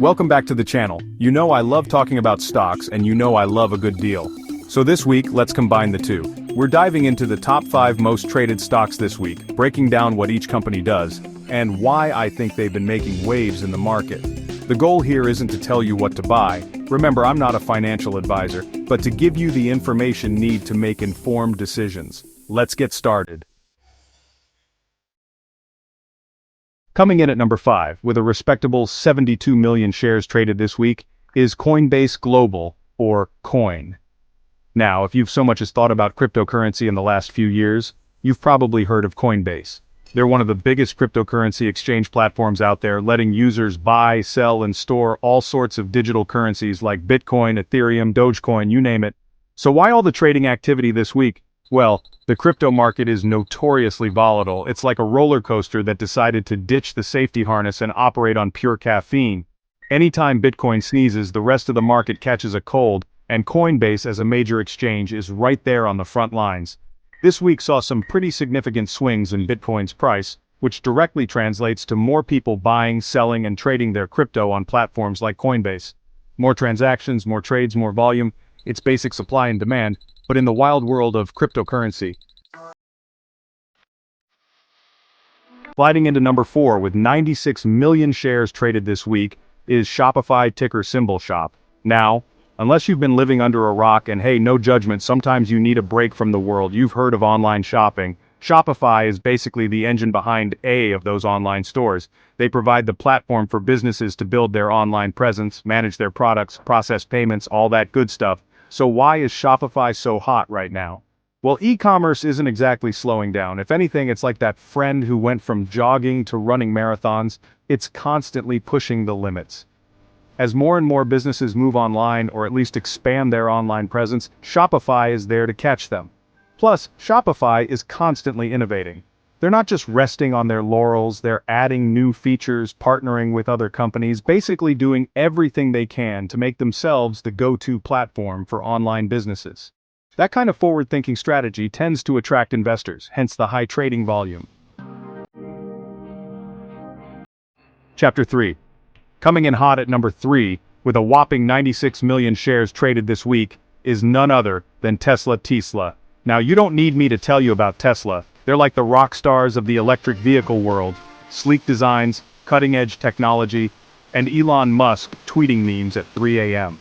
Welcome back to the channel. You know I love talking about stocks and you know I love a good deal. So this week, let's combine the two. We're diving into the top 5 most traded stocks this week, breaking down what each company does, and why I think they've been making waves in the market. The goal here isn't to tell you what to buy, remember I'm not a financial advisor, but to give you the information needed to make informed decisions. Let's get started. Coming in at number 5, with a respectable 72 million shares traded this week, is Coinbase Global, or COIN. Now, if you've so much as thought about cryptocurrency in the last few years, you've probably heard of Coinbase. They're one of the biggest cryptocurrency exchange platforms out there, letting users buy, sell, and store all sorts of digital currencies like Bitcoin, Ethereum, Dogecoin, you name it. So why all the trading activity this week? Well, the crypto market is notoriously volatile. It's like a roller coaster that decided to ditch the safety harness and operate on pure caffeine. Anytime Bitcoin sneezes, the rest of the market catches a cold, and Coinbase as a major exchange is right there on the front lines. This week saw some pretty significant swings in Bitcoin's price, which directly translates to more people buying, selling, and trading their crypto on platforms like Coinbase. More transactions, more trades, more volume. It's basic supply and demand, but in the wild world of cryptocurrency. Sliding into number 4 with 96 million shares traded this week is Shopify, ticker symbol SHOP. Now, unless you've been living under a rock, and hey, no judgment, sometimes you need a break from the world, you've heard of online shopping. Shopify is basically the engine behind of those online stores. They provide the platform for businesses to build their online presence, manage their products, process payments, all that good stuff. So why is Shopify so hot right now? Well, e-commerce isn't exactly slowing down. If anything, it's like that friend who went from jogging to running marathons. It's constantly pushing the limits. As more and more businesses move online, or at least expand their online presence, Shopify is there to catch them. Plus, Shopify is constantly innovating. They're not just resting on their laurels, they're adding new features, partnering with other companies, basically doing everything they can to make themselves the go-to platform for online businesses. That kind of forward-thinking strategy tends to attract investors, hence the high trading volume. Chapter 3. Coming in hot at number 3, with a whopping 96 million shares traded this week, is none other than Tesla. Now, you don't need me to tell you about Tesla. They're like the rock stars of the electric vehicle world. Sleek designs, cutting-edge technology, and Elon Musk tweeting memes at 3 a.m.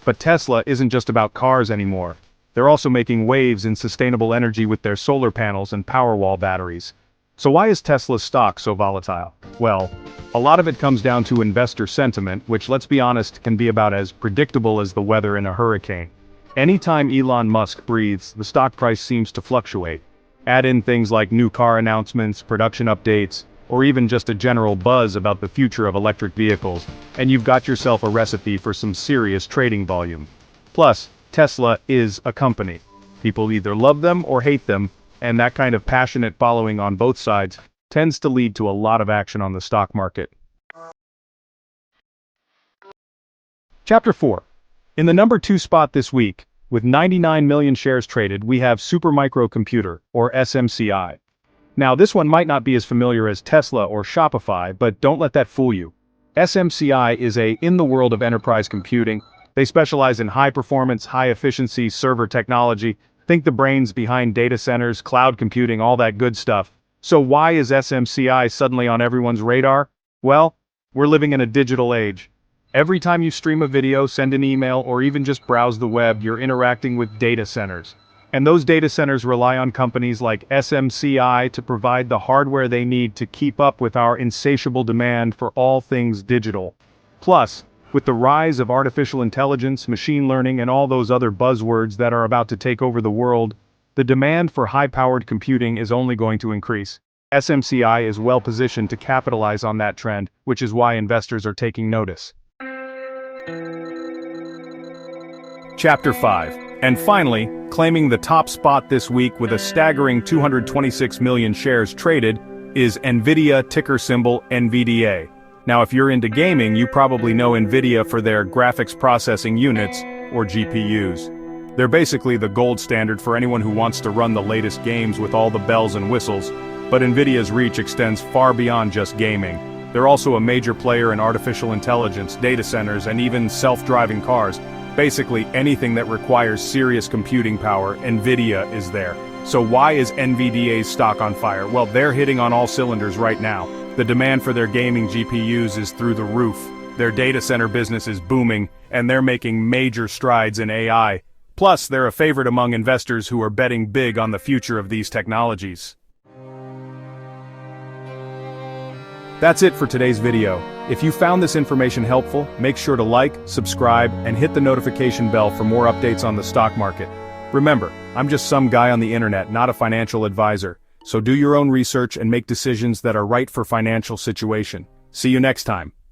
But Tesla isn't just about cars anymore. They're also making waves in sustainable energy with their solar panels and Powerwall batteries. So why is Tesla's stock so volatile? Well, a lot of it comes down to investor sentiment, which, let's be honest, can be about as predictable as the weather in a hurricane. Anytime Elon Musk breathes, the stock price seems to fluctuate. Add in things like new car announcements, production updates, or even just a general buzz about the future of electric vehicles, and you've got yourself a recipe for some serious trading volume. Plus, Tesla is a company. People either love them or hate them, and that kind of passionate following on both sides tends to lead to a lot of action on the stock market. Chapter 4. In the number 2 spot this week, with 99 million shares traded, we have Supermicro Computer, or SMCI. Now, this one might not be as familiar as Tesla or Shopify, but don't let that fool you. SMCI is in the world of enterprise computing. They specialize in high-performance, high-efficiency server technology. Think the brains behind data centers, cloud computing, all that good stuff. So why is SMCI suddenly on everyone's radar? Well, we're living in a digital age. Every time you stream a video, send an email, or even just browse the web, you're interacting with data centers. And those data centers rely on companies like SMCI to provide the hardware they need to keep up with our insatiable demand for all things digital. Plus, with the rise of artificial intelligence, machine learning, and all those other buzzwords that are about to take over the world, the demand for high-powered computing is only going to increase. SMCI is well positioned to capitalize on that trend, which is why investors are taking notice. Chapter 5. And finally, claiming the top spot this week with a staggering 226 million shares traded, is NVIDIA, ticker symbol NVDA. Now, if you're into gaming, you probably know NVIDIA for their graphics processing units, or GPUs. They're basically the gold standard for anyone who wants to run the latest games with all the bells and whistles, but NVIDIA's reach extends far beyond just gaming. They're also a major player in artificial intelligence, data centers, and even self-driving cars. Basically, anything that requires serious computing power, NVIDIA is there. So why is NVIDIA's stock on fire? Well, they're hitting on all cylinders right now. The demand for their gaming GPUs is through the roof. Their data center business is booming, and they're making major strides in AI. Plus, they're a favorite among investors who are betting big on the future of these technologies. That's it for today's video. If you found this information helpful, make sure to like, subscribe, and hit the notification bell for more updates on the stock market. Remember, I'm just some guy on the internet, not a financial advisor. So do your own research and make decisions that are right for financial situation. See you next time.